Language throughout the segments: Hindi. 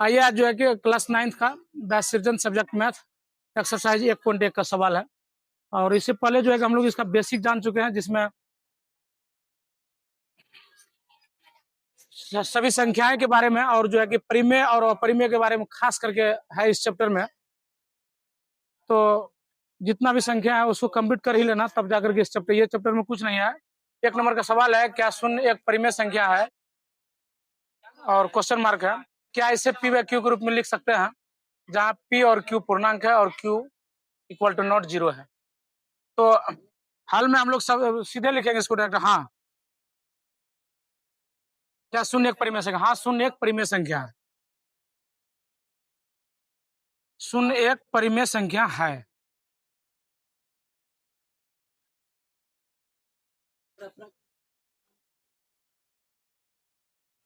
आइए आज जो है कि क्लास 9th का बैच सृजन सब्जेक्ट मैथ एक्सरसाइज 1.1 का सवाल है। और इससे पहले जो है कि हम लोग इसका बेसिक जान चुके हैं, जिसमें सभी संख्याएं के बारे में और जो है कि परिमेय और अपरिमेय के बारे में खास करके है इस चैप्टर में। तो जितना भी संख्या है उसको कंप्लीट कर ही लेना, तब जाकर के इस चैप्टर ये चैप्टर में कुछ नहीं है। 1 नंबर का सवाल है, क्या शून्य एक परिमेय संख्या है? और क्वेश्चन मार्क है, क्या इसे पी बाई क्यू के रूप में लिख सकते हैं, जहां पी और क्यू पूर्णांक है और क्यू इक्वल टू नॉट 0 है। तो हाल में हम लोग सब सीधे लिखेंगे इसको डायरेक्ट। हाँ, क्या शून्य एक परिमेय संख्या? हाँ, शून्य एक परिमेय संख्या है। शून्य एक परिमेय संख्या है।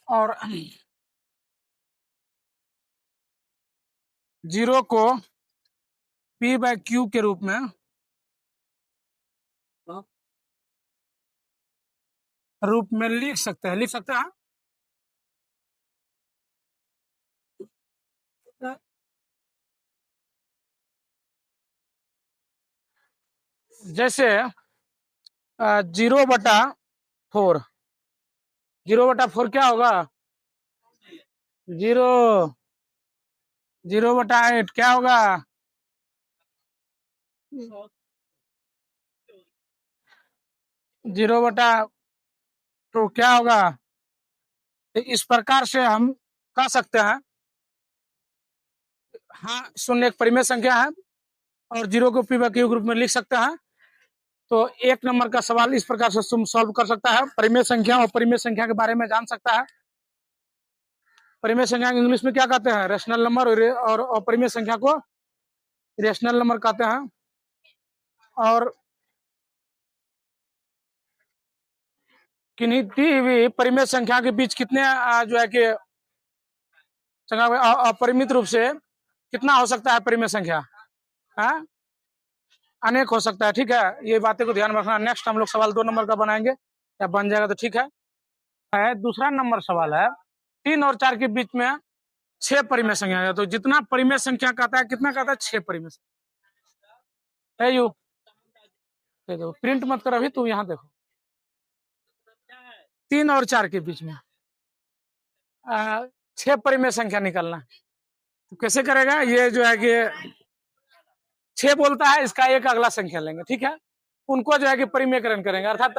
और 0 को पी बाई क्यू के रूप में लिख सकते हैं। जैसे 0/4 क्या होगा? 0/8 क्या होगा? 0/2 क्या होगा? इस प्रकार से हम कह सकते हैं, हाँ, शून्य एक परिमेय संख्या है और 0 को पी बाई क्यू ग्रुप में लिख सकते हैं। तो 1 नंबर का सवाल इस प्रकार से सॉल्व कर सकता है। परिमेय संख्या और परिमेय संख्या के बारे में जान सकता है। परिमेय संख्या इंग्लिश में क्या कहते हैं? Rational number. और अपरिमेय संख्या को इरेशनल नंबर कहते हैं। और किन्हीं दी हुई परिमेय संख्या के बीच कितने जो है कि अपरिमित रूप से कितना हो सकता है परिमेय संख्या? हाँ, अनेक हो सकता है। ठीक है, ये बातें को ध्यान में रखना। नेक्स्ट हम लोग सवाल 2 नंबर का बनाएंगे, या बन जाएगा तो ठीक है। दूसरा नंबर सवाल है, 3 और 4 के बीच में 6 परिमेय संख्या है। तो जितना परिमेय संख्या कहता है, कितना कहता है? 6 परिमेय संख्या। यू देखो, प्रिंट मत कर अभी, तू यहाँ देखो। 3 और 4 के बीच में 6 परिमेय संख्या निकालना। तो कैसे करेगा? ये जो है कि 6 बोलता है, इसका एक अगला संख्या लेंगे। ठीक है, उनको जो है कि परिमेयकरण करेंगे, अर्थात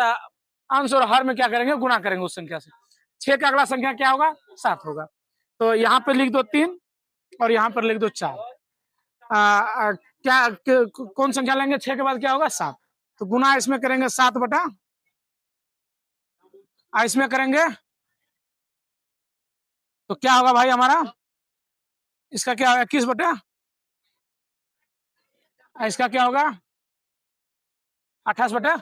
अंश और हर में क्या करेंगे? गुणा करेंगे उस संख्या से। 6 का अगला संख्या क्या होगा? 7 होगा। तो यहाँ पे लिख दो 3 और यहाँ पर लिख दो 4। कौन संख्या लेंगे? 6 के बाद क्या होगा? 7। तो गुना इसमें करेंगे 7 बटा, इसमें करेंगे तो क्या होगा भाई हमारा? इसका क्या होगा? 21 बटा, इसका क्या होगा? 28 बटा।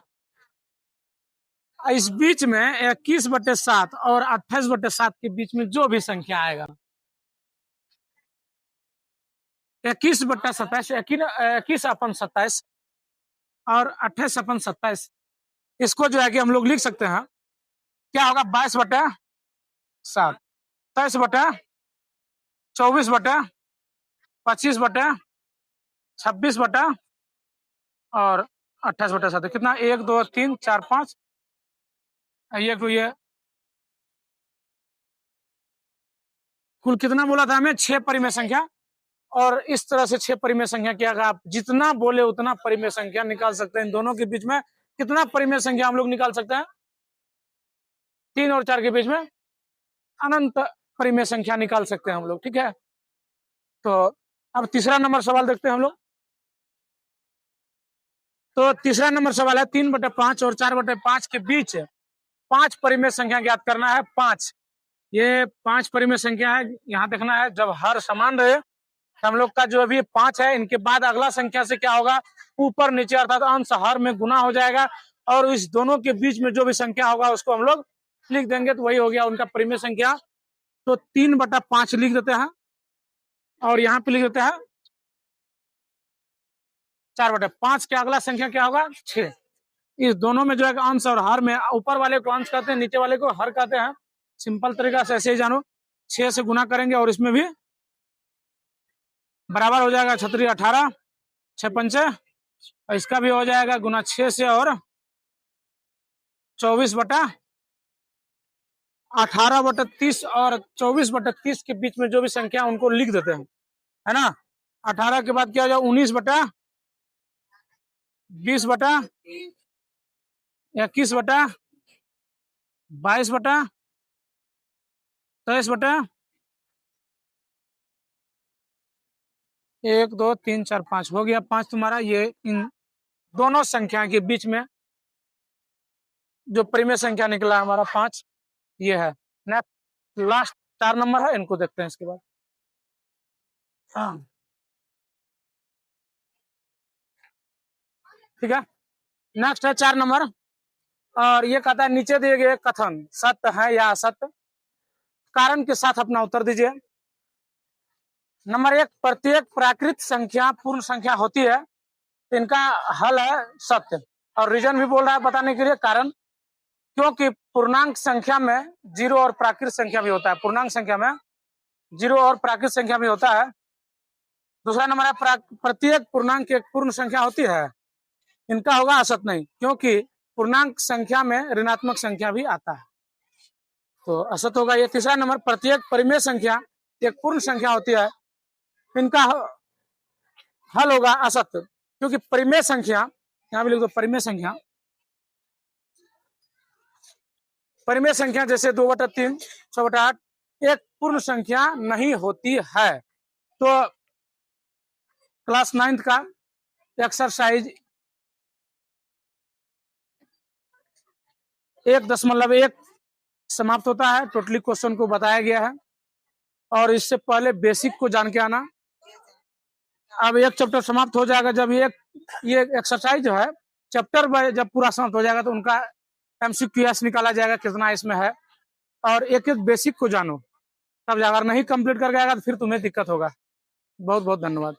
इस बीच में 21/7 और 28/7 के बीच में जो भी संख्या आएगा, 21/27, 21/27 और 28/27, इसको जो है कि हम लोग लिख सकते हैं। क्या होगा? 22/7, 23/24, 25/26 और 28/7। कितना? 1 2 3 4 5। ये कुल कितना बोला था हमें? 6 परिमेय संख्या। और इस तरह से 6 परिमेय संख्या क्या, आप जितना बोले उतना परिमेय संख्या निकाल सकते हैं। इन दोनों के बीच में कितना परिमेय संख्या हम लोग निकाल सकते हैं? 3 और 4 के बीच में अनंत परिमेय संख्या निकाल सकते हैं हम लोग। ठीक है, तो अब तीसरा नंबर सवाल देखते हैं हम लोग। तो तीसरा नंबर सवाल है, 3/5 और 4/5 के बीच 5 परिमेय संख्या ज्ञात करना है। 5, ये 5 परिमेय संख्या है। यहाँ देखना है, जब हर समान रहे, हम लोग का जो अभी 5 है, इनके बाद अगला संख्या से क्या होगा? ऊपर नीचे, अर्थात अंश हर में गुना हो जाएगा और इस दोनों के बीच में जो भी संख्या होगा उसको हम लोग लिख देंगे, तो वही हो गया उनका परिमेय संख्या। तो 3/5 लिख देते हैं और यहाँ पे लिख देते हैं 4/5 के अगला संख्या क्या होगा? 6। इस दोनों में जो है अंश और हर में, ऊपर वाले को अंश कहते हैं, नीचे वाले को हर कहते हैं। सिंपल तरीका से ऐसे ही जानो, 6 से गुना करेंगे और इसमें भी बराबर हो जाएगा 36 18, 6 पंचे, और इसका भी हो जाएगा गुना 6 से, और 24/18/30, और 24/30 के बीच में जो भी संख्या उनको लिख देते हैं, है ना। 18 के बाद क्या हो जाए 19/20/21/22/23/1 2 3 4 5 हो गया। 5 तुम्हारा ये इन दोनों संख्या के बीच में जो परिमेय संख्या निकला हमारा 5, ये है। नेक्स्ट लास्ट 4 नंबर है, इनको देखते हैं इसके बाद। ठीक है, नेक्स्ट है 4 नंबर, और ये कहता है नीचे दिए गए कथन सत्य है या असत्य, कारण के साथ अपना उत्तर दीजिए। नंबर 1, प्रत्येक प्राकृत संख्या पूर्ण संख्या होती है, इनका हल है सत्य, और रीजन भी बोल रहा है बताने के लिए, कारण क्योंकि पूर्णांक संख्या में जीरो और प्राकृत संख्या भी होता है, पूर्णांक संख्या में जीरो और प्राकृत संख्या भी होता है। दूसरा नंबर है प्रत्येक पूर्णांक एक पूर्ण संख्या होती है, इनका होगा असत नहीं, क्योंकि पूर्णांक संख्या में ऋणात्मक संख्या भी आता है, तो असत होगा ये। तीसरा नंबर, प्रत्येक परिमेय संख्या एक पूर्ण संख्या होती है, इनका हल होगा असत, क्योंकि परिमेय संख्या, यहां भी लिख दो परिमेय संख्या, परिमेय संख्या जैसे 2/3, 6/8 एक पूर्ण संख्या नहीं होती है। तो क्लास 9th का एक्सरसाइज 1.1 समाप्त होता है। टोटली क्वेश्चन को बताया गया है, और इससे पहले बेसिक को जान के आना। अब एक चैप्टर समाप्त हो जाएगा, जब ये एक्सरसाइज जो है चैप्टर जब पूरा समाप्त हो जाएगा तो उनका MCQS निकाला जाएगा कितना इसमें है, और एक एक बेसिक को जानो, तब अगर नहीं कंप्लीट कर गया तो फिर तुम्हें दिक्कत होगा। बहुत बहुत धन्यवाद।